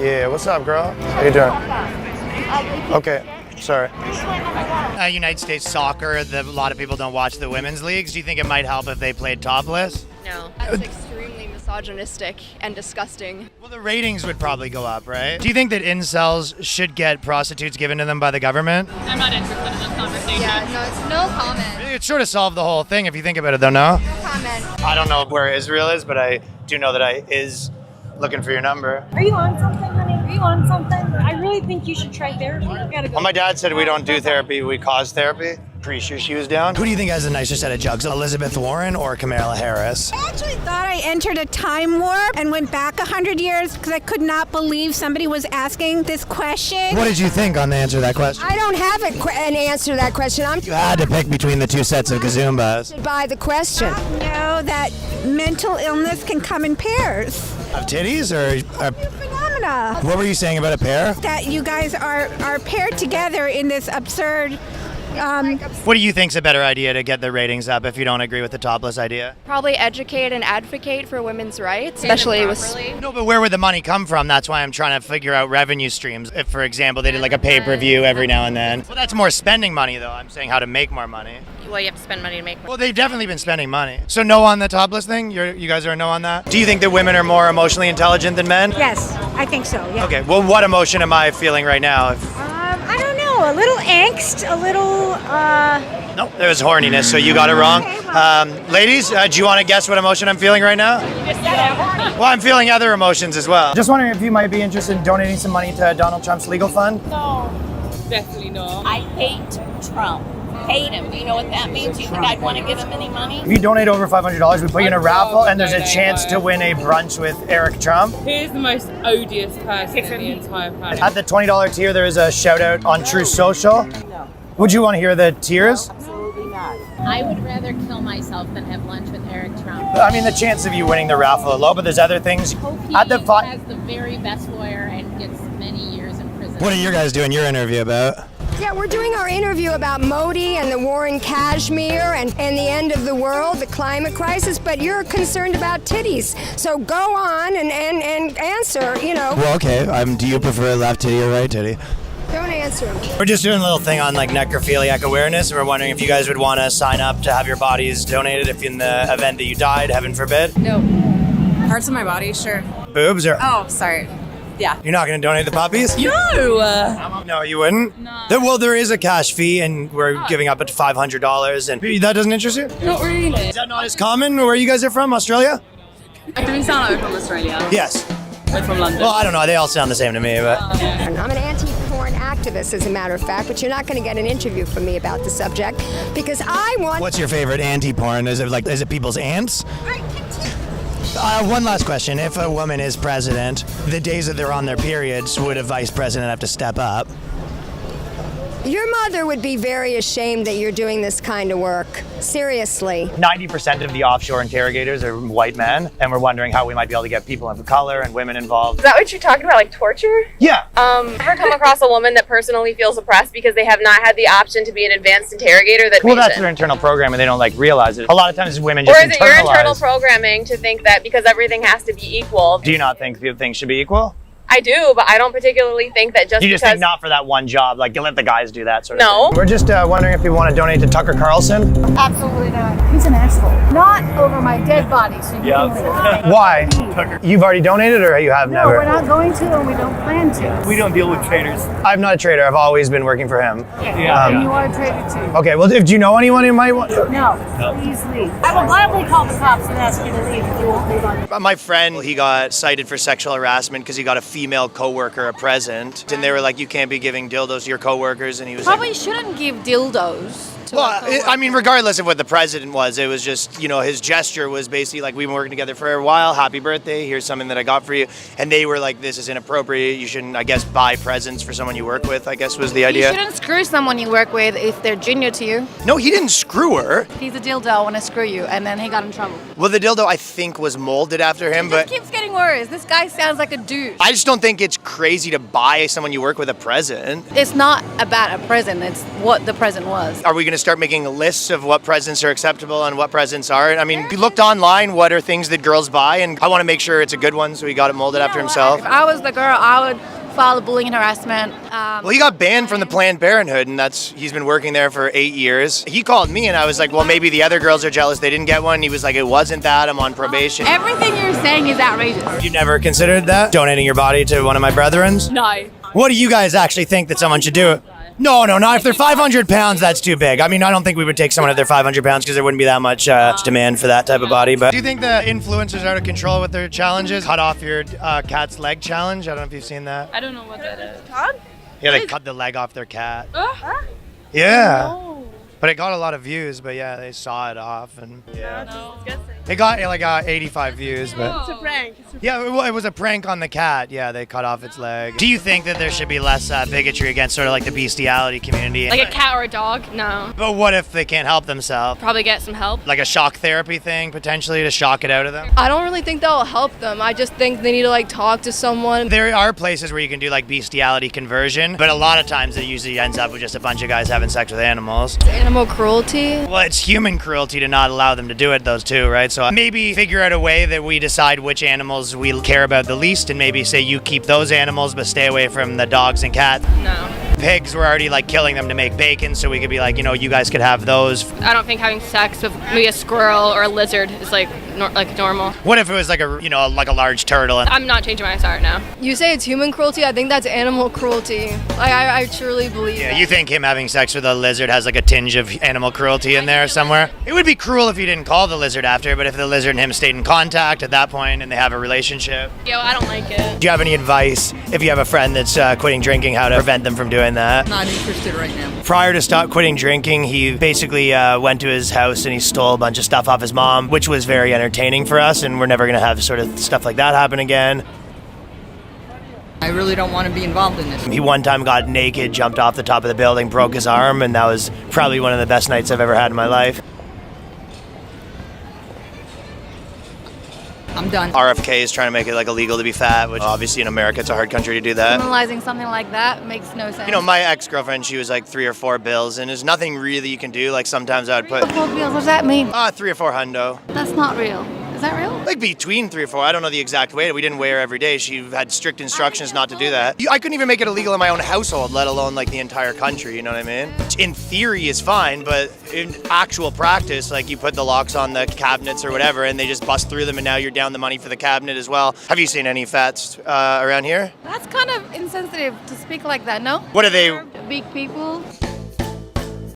Yeah, what's up, girl? How you doing? Okay, sorry. United States soccer, a lot of people don't watch the women's leagues. Do you think it might help if they played topless? No. That's extremely misogynistic and disgusting. Well, the ratings would probably go up, right? Do you think that incels should get prostitutes given to them by the government? I'm not interested in this conversation. Yeah, no, it's no comment. It sort of solved the whole thing if you think about it, though, no? No comment. I don't know where Israel is, but I do know that I is looking for your number. Are you on something, honey? Are you on something? I really think you should try therapy. You gotta go. Well, my dad said we don't do therapy, we cause therapy. Pretty sure she was down. Who do you think has a nicer set of jugs, Elizabeth Warren or Kamala Harris? I actually thought I entered a time warp and went back 100 years because I could not believe somebody was asking this question. What did you think on the answer to that question? I don't have an answer to that question. You had to pick between the two sets of Gazumbas. By the question. Know that mental illness can come in pairs. Of titties or? Phenomena. What were you saying about a pair? That you guys are paired together in this absurd. What do you think's a better idea to get the ratings up if you don't agree with the topless idea? Probably educate and advocate for women's rights, especially with... No, but where would the money come from? That's why I'm trying to figure out revenue streams. If, for example, they did like a pay-per-view every now and then. Well, that's more spending money, though. I'm saying how to make more money. Well, you have to spend money to make money. Well, they've definitely been spending money. So no on the topless thing? You guys are a no on that? Do you think that women are more emotionally intelligent than men? Yes, I think so, yeah. Okay, well, what emotion am I feeling right now? I don't know, a little angst, a little, No, there was horniness, so you got it wrong. Ladies, do you want to guess what emotion I'm feeling right now? Well, I'm feeling other emotions as well. Just wondering if you might be interested in donating some money to Donald Trump's legal fund? No, definitely not. I hate Trump. Hate him. Do you know what that means? You think I'd want to give him any money? If you donate over $500, we put you in a raffle, and there's a chance to win a brunch with Eric Trump. Who's the most odious person in the entire planet? At the $20 tier, there is a shout out on True Social. No. Would you want to hear the tiers? Absolutely not. I would rather kill myself than have lunch with Eric Trump. I mean, the chance of you winning the raffle are low, but there's other things. Hope he At the has the very best lawyer and gets many years in prison. What are you guys doing your interview about? Yeah, we're doing our interview about Modi and the war in Kashmir and the end of the world, the climate crisis, but you're concerned about titties. So go on and answer, you know. Well, okay. Do you prefer left titty or right titty? Don't answer them. We're just doing a little thing on like necrophiliac awareness, and we're wondering if you guys would want to sign up to have your bodies donated if in the event that you died, heaven forbid. No. Parts of my body, sure. Boobs or? Oh, sorry. Yeah. You're not going to donate the puppies? No. No, you wouldn't? No. Well, there is a cash fee, and we're giving up to $500, and that doesn't interest you? Not really. Is that not as common where you guys are from, Australia? Do we sound like we're from Australia? Yes. We're from London. Well, I don't know. They all sound the same to me, but. I'm an anti-porn activist, as a matter of fact, but you're not going to get an interview from me about the subject because I want... What's your favorite anti-porn? Is it people's ants? One last question. If a woman is president, the days that they're on their periods, would a vice president have to step up? Your mother would be very ashamed that you're doing this kind of work. Seriously. 90% of the offshore interrogators are white men, and we're wondering how we might be able to get people of color and women involved. Is that what you're talking about, like torture? Yeah. Ever come across a woman that personally feels oppressed because they have not had the option to be an advanced interrogator that Well, pays that's it? their internal program, and they don't like realize it. A lot of times women just Or is it your internal internalize. programming to think that because everything has to be equal? Do you not think things should be equal? I do, but I don't particularly think that just You just because... think not for that one job, like you let the guys do that sort of No. thing. We're just wondering if people want to donate to Tucker Carlson. absolutely not. He's an asshole. Not over my dead body, so you can Why? You've already donated or you have No, never? we're not going to, and we don't plan to. We don't deal with traitors. I'm not a trader. I've always been working for him. And you are a traitor too. Okay, well, do you know anyone who might want... No, please leave. I will gladly call the cops and ask you to leave if you won't leave on your... My friend, he got cited for sexual harassment because he got a female coworker a present, and they were like, "You can't be giving dildos to your coworkers," and he was Probably shouldn't give dildos to Well, I mean, regardless of what the president was, it was just, his gesture was basically like, we've been working together for a while. Happy birthday. Here's something that I got for you. And they were like, this is inappropriate. You shouldn't, I guess, buy presents for someone you work with, I guess was the idea. You shouldn't screw someone you work with if they're junior to you. No, he didn't screw her. He's a dildo, I want to screw you. And then he got in trouble. Well, the dildo, I think, was molded after him, It but keeps getting worse. This guy sounds like a douche. I just don't think it's crazy to buy someone you work with a present. It's not about a present. It's what the present was. Are we going to start making lists of what presents are acceptable and what presents aren't. I mean, we looked online, what are things that girls buy, and I want to make sure it's a good one, so he got it molded after himself. If I was the girl, I would file bullying and harassment. Well, he got banned from the Planned Parenthood, and he's been working there for 8 years. He called me, and I was like, well, maybe the other girls are jealous they didn't get one. He was like, it wasn't that, I'm on probation. Everything you're saying is outrageous. You never considered that? Donating your body to one of my brethrens? No. What do you guys actually think that someone should do? No, not if they're 500 pounds, that's too big. I mean, I don't think we would take someone if they're 500 pounds because there wouldn't be that much demand for that type of body. But do you think the influencers are out of control with their challenges? Cut off your cat's leg challenge? I don't know if you've seen that. I don't know what that is. Yeah, they cut the leg off their cat. Yeah. But it got a lot of views, but yeah, they saw it off, and yeah. It got like 85 views, but... It's a prank. Yeah, it was a prank on the cat. Yeah, they cut off its leg. Do you think that there should be less bigotry against sort of like the bestiality community? Like a cat or a dog? No. But what if they can't help themselves? Probably get some help. Like a shock therapy thing, potentially, to shock it out of them? I don't really think that will help them. I just think they need to like talk to someone. There are places where you can do like bestiality conversion, but a lot of times it usually ends up with just a bunch of guys having sex with animals. Animal cruelty. Well, it's human cruelty to not allow them to do it, those two, right? So maybe figure out a way that we decide which animals we care about the least, and maybe say you keep those animals, but stay away from the dogs and cats. No. Pigs, we're already like killing them to make bacon, so we could be like, you guys could have those. I don't think having sex with maybe a squirrel or a lizard is like normal. What if it was like a large turtle? I'm not changing my start now. You say it's human cruelty. I think that's animal cruelty. I truly believe that. You think him having sex with a lizard has like a tinge of animal cruelty in there somewhere? It would be cruel if you didn't call the lizard after, but if the lizard and him stayed in contact at that point and they have a relationship. Yo, I don't like it. Do you have any advice if you have a friend that's quitting drinking, how to prevent them from doing that? Not interested right now. Prior to quitting drinking, he basically went to his house and he stole a bunch of stuff off his mom, which was very entertaining for us, and we're never going to have sort of stuff like that happen again. I really don't want to be involved in this. He one time got naked, jumped off the top of the building, broke his arm, and that was probably one of the best nights I've ever had in my life. I'm done. RFK is trying to make it like illegal to be fat, which obviously in America it's a hard country to do that. Criminalizing something like that makes no sense. My ex-girlfriend, she was like 3 or 4 bills, and there's nothing really you can do. Like sometimes I would put 4 bills, what does that mean? 3 or 4 hundo. That's not real. Is that real? Like between 3 or 4. I don't know the exact weight. We didn't weigh her every day. She had strict instructions not to do that. I couldn't even make it illegal in my own household, let alone like the entire country, you know what I mean? In theory is fine, but in actual practice, like you put the locks on the cabinets or whatever, and they just bust through them, and now you're down the money for the cabinet as well. Have you seen any fats around here? That's kind of insensitive to speak like that, no? What are they? Big people.